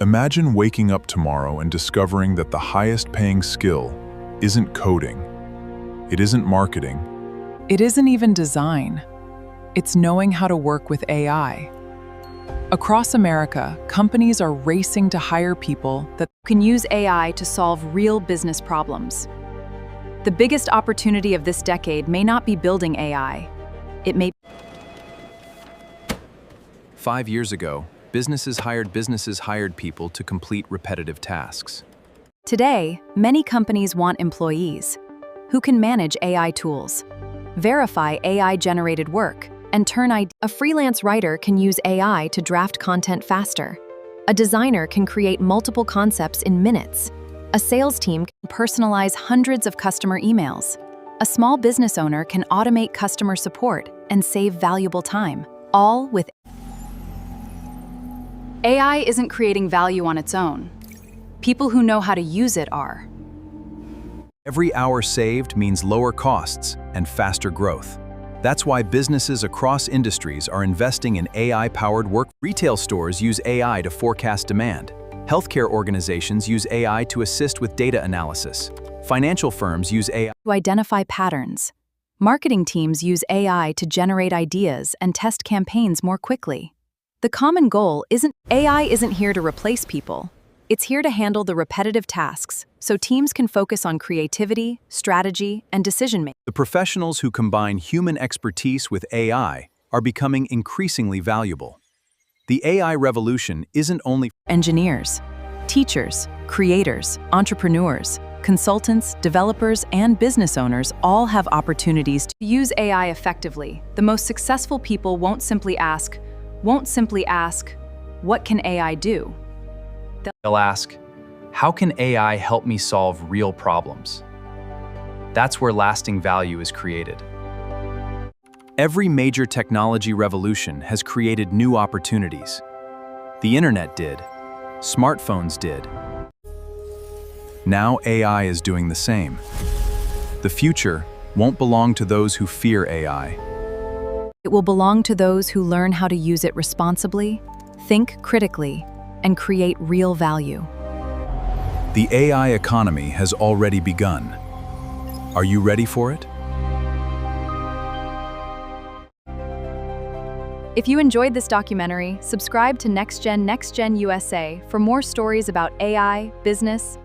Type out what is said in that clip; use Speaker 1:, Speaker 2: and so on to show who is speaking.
Speaker 1: Imagine waking up tomorrow and discovering that the highest paying skill isn't coding, it isn't marketing,
Speaker 2: It isn't even design. It's knowing how to work with AI. Across America, companies are racing to hire people that
Speaker 3: can use AI to solve real business problems. The biggest opportunity of this decade may not be building AI. It may
Speaker 4: 5 years ago, businesses hired people to complete repetitive tasks.
Speaker 3: Today, many companies want employees who can manage AI tools, verify AI-generated work, and a freelance writer can use AI to draft content faster. A designer can create multiple concepts in minutes. A sales team can personalize hundreds of customer emails. A small business owner can automate customer support and save valuable time, all with AI isn't creating value on its own. People who know how to use it are.
Speaker 4: Every hour saved means lower costs and faster growth. That's why businesses across industries are investing in AI-powered work. Retail stores use AI to forecast demand. Healthcare organizations use AI to assist with data analysis. Financial firms use AI
Speaker 3: to identify patterns. Marketing teams use AI to generate ideas and test campaigns more quickly. The common goal isn't AI isn't here to replace people. It's here to handle the repetitive tasks, so teams can focus on creativity, strategy, and decision-making.
Speaker 4: The professionals who combine human expertise with AI are becoming increasingly valuable. The AI revolution isn't only
Speaker 3: Engineers, teachers, creators, entrepreneurs, consultants, developers, and business owners all have opportunities to use AI effectively. The most successful people won't simply ask, "What can AI do?"
Speaker 4: They'll ask, how can AI help me solve real problems? That's where lasting value is created. Every major technology revolution has created new opportunities. The internet did. Smartphones did. Now AI is doing the same. The future won't belong to those who fear AI.
Speaker 3: It will belong to those who learn how to use it responsibly, think critically, and create real value.
Speaker 4: The AI economy has already begun. Are you ready for it?
Speaker 3: If you enjoyed this documentary, subscribe to NextGenUSA for more stories about AI, business,